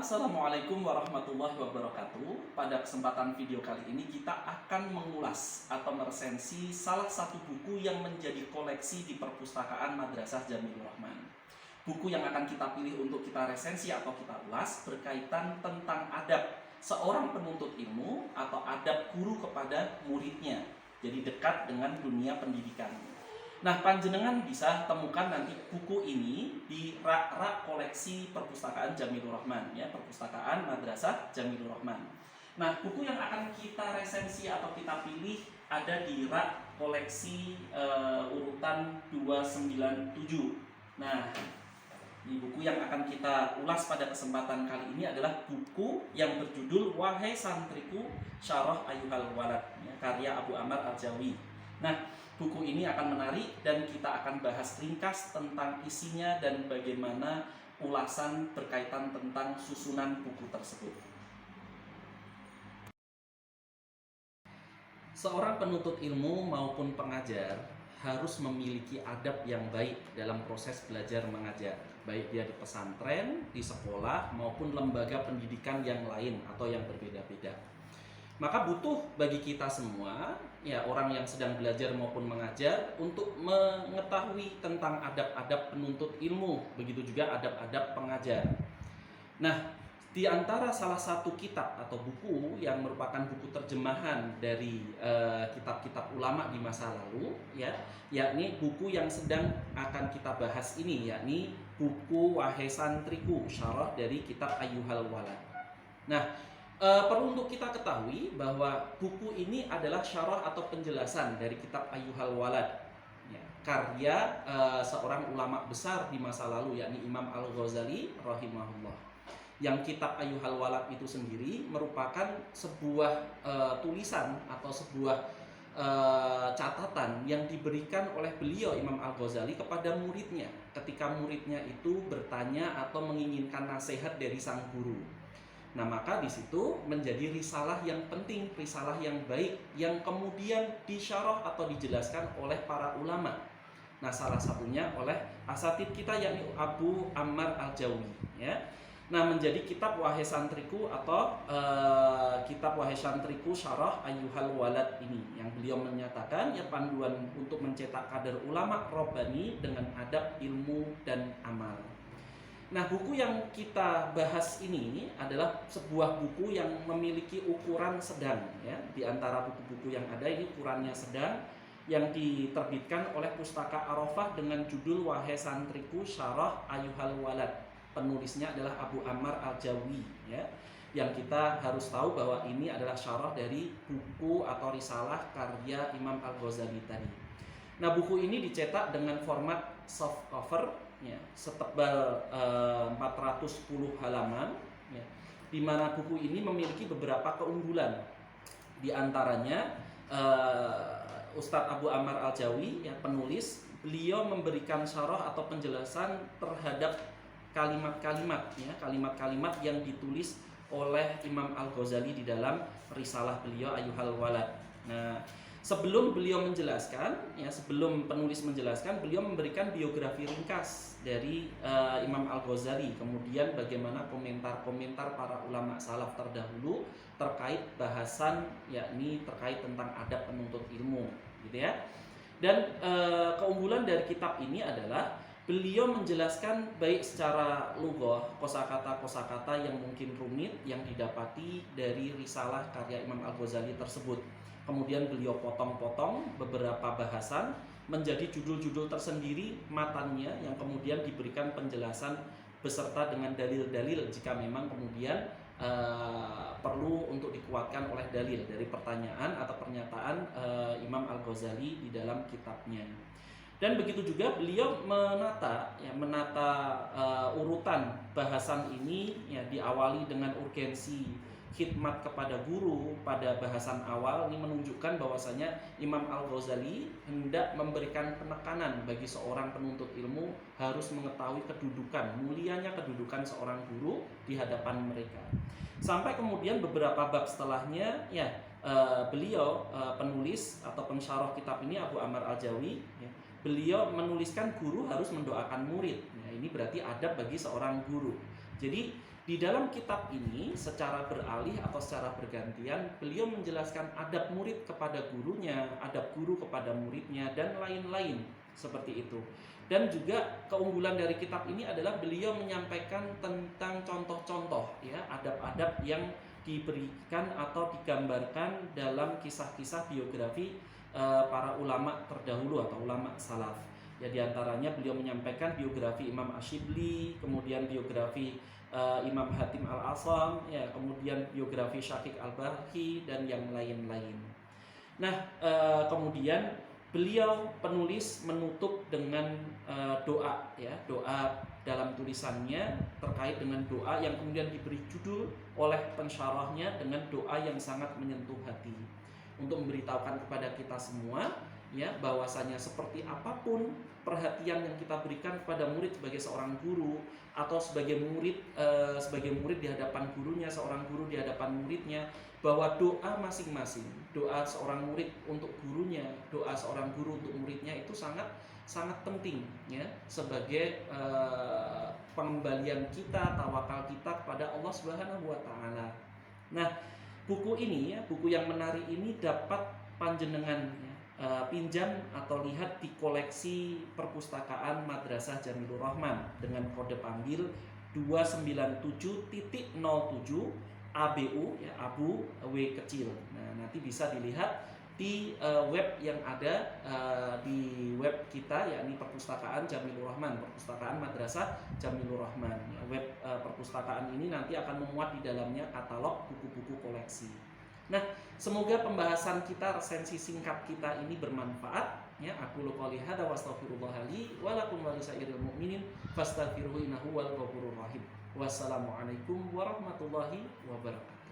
Assalamualaikum warahmatullahi wabarakatuh. Pada kesempatan video kali ini kita akan mengulas atau meresensi salah satu buku yang menjadi koleksi di perpustakaan Madrasah Jamilur Rahman. Buku yang akan kita pilih untuk kita resensi atau kita ulas berkaitan tentang adab seorang penuntut ilmu atau adab guru kepada muridnya. Jadi dekat dengan dunia pendidikan. Nah, panjenengan bisa temukan nanti buku ini di rak-rak koleksi perpustakaan Jamilur Rahman, ya, perpustakaan Madrasah Jamilur Rahman. Nah, buku yang akan kita resensi atau kita pilih ada di rak koleksi urutan 297. Nah, ini buku yang akan kita ulas pada kesempatan kali ini adalah buku yang berjudul Wahai Santriku Syarah Ayyuhal Walad, ya, karya Abu Ammar Al-Jawi. Nah, buku ini akan menarik dan kita akan bahas ringkas tentang isinya dan bagaimana ulasan berkaitan tentang susunan buku tersebut. Seorang penuntut ilmu maupun pengajar harus memiliki adab yang baik dalam proses belajar mengajar, baik dia di pesantren, di sekolah, maupun lembaga pendidikan yang lain atau yang berbeda-beda. Maka butuh bagi kita semua, ya, orang yang sedang belajar maupun mengajar, untuk mengetahui tentang adab-adab penuntut ilmu, begitu juga adab-adab pengajar. Nah, di antara salah satu kitab atau buku yang merupakan buku terjemahan dari kitab-kitab ulama di masa lalu, ya, yakni buku yang sedang akan kita bahas ini, yakni buku Wahai Santriku, syarah dari kitab Ayyuhal Walad. Nah, perlu untuk kita ketahui bahwa buku ini adalah syarah atau penjelasan dari kitab Ayyuhal Walad, ya, karya seorang ulama besar di masa lalu, yakni Imam Al-Ghazali rahimahullah. Yang kitab Ayyuhal Walad itu sendiri merupakan sebuah tulisan atau sebuah catatan yang diberikan oleh beliau Imam Al-Ghazali kepada muridnya ketika muridnya itu bertanya atau menginginkan nasihat dari sang guru. Nah, maka di situ menjadi risalah yang penting, risalah yang baik, yang kemudian disyarah atau dijelaskan oleh para ulama. Nah, salah satunya oleh asatidz kita, yakni Abu Ammar Al-Jawi, ya. Nah, menjadi kitab Wahai Santriku atau kitab Wahai Santriku Syarah Ayyuhal Walad ini, yang beliau menyatakan, ya, panduan untuk mencetak kader ulama Rabbani dengan adab, ilmu, dan amal. Nah, buku yang kita bahas ini adalah sebuah buku yang memiliki ukuran sedang, ya. Di antara buku-buku yang ada, ini ukurannya sedang, yang diterbitkan oleh Pustaka Arafah dengan judul Wahai Santriku Syarah Ayyuhal Walad. Penulisnya adalah Abu Ammar Al-Jawi, ya. Yang kita harus tahu bahwa ini adalah syarah dari buku atau risalah karya Imam Al-Ghazali tadi. Nah, buku ini dicetak dengan format soft cover, ya, setebal 410 halaman, ya, di mana buku ini memiliki beberapa keunggulan. Di antaranya Ustadz Abu Ammar Al-Jawi, ya, penulis, beliau memberikan syarah atau penjelasan terhadap kalimat-kalimat, ya, kalimat-kalimat yang ditulis oleh Imam Al-Ghazali di dalam risalah beliau Ayyuhal Walad. Nah, sebelum beliau menjelaskan, ya, sebelum penulis menjelaskan, beliau memberikan biografi ringkas dari Imam Al-Ghazali, kemudian bagaimana komentar-komentar para ulama salaf terdahulu terkait bahasan, yakni terkait tentang adab penuntut ilmu, gitu ya. Dan keunggulan dari kitab ini adalah beliau menjelaskan baik secara lughah, kosakata-kosakata yang mungkin rumit yang didapati dari risalah karya Imam Al-Ghazali tersebut. Kemudian beliau potong-potong beberapa bahasan menjadi judul-judul tersendiri matannya, yang kemudian diberikan penjelasan beserta dengan dalil-dalil jika memang kemudian perlu untuk dikuatkan oleh dalil dari pertanyaan atau pernyataan Imam Al-Ghazali di dalam kitabnya. Dan begitu juga beliau menata urutan bahasan ini, ya, diawali dengan urgensi khidmat kepada guru pada bahasan awal. Ini menunjukkan bahwasanya Imam Al-Ghazali hendak memberikan penekanan bagi seorang penuntut ilmu harus mengetahui kedudukan, mulianya kedudukan seorang guru di hadapan mereka. Sampai kemudian beberapa bab setelahnya, ya, beliau penulis atau pensyarah kitab ini Abu Ammar Al-Jawi, ya, beliau menuliskan guru harus mendoakan murid. Nah, ini berarti adab bagi seorang guru. Jadi Di dalam kitab ini secara beralih atau secara bergantian beliau menjelaskan adab murid kepada gurunya, adab guru kepada muridnya, dan lain-lain seperti itu. Dan juga keunggulan dari kitab ini adalah beliau menyampaikan tentang contoh-contoh ya, adab-adab yang diberikan atau digambarkan dalam kisah-kisah biografi para ulama terdahulu atau ulama salaf. Ya, diantaranya beliau menyampaikan biografi Imam Asyibli, kemudian biografi Imam Hatim Al-Asam, ya, kemudian biografi Syaqiq Al-Balkhi, dan yang lain-lain. Nah, kemudian beliau penulis menutup dengan doa, ya, doa dalam tulisannya terkait dengan doa yang kemudian diberi judul oleh pensyarahnya dengan doa yang sangat menyentuh hati, untuk memberitahukan kepada kita semua ya bahwasanya seperti apapun perhatian yang kita berikan kepada murid sebagai seorang guru atau sebagai murid di hadapan gurunya, seorang guru di hadapan muridnya, bahwa doa masing-masing, doa seorang murid untuk gurunya, doa seorang guru untuk muridnya itu sangat sangat penting ya sebagai pengembalian kita, tawakal kita kepada Allah Subhanahu wa taala. Nah, buku ini ya, buku yang menarik ini dapat panjenengan pinjam atau lihat di koleksi perpustakaan Madrasah Jamilur Rahman dengan kode panggil 297.07 ABU ya, Abu W kecil. Nah, nanti bisa dilihat di web yang ada di web kita, yakni perpustakaan Jamilur Rahman, perpustakaan Madrasah Jamilur Rahman. Web perpustakaan ini nanti akan memuat di dalamnya katalog buku-buku koleksi. Nah, semoga pembahasan kita, resensi singkat kita ini bermanfaat. Ya, aku qouli hadza wa astaghfirullah li wa lakum wa lisairil mu'minin fastaghfiruhu innahu wal ghafurur rahim. Wassalamualaikum warahmatullahi wabarakatuh.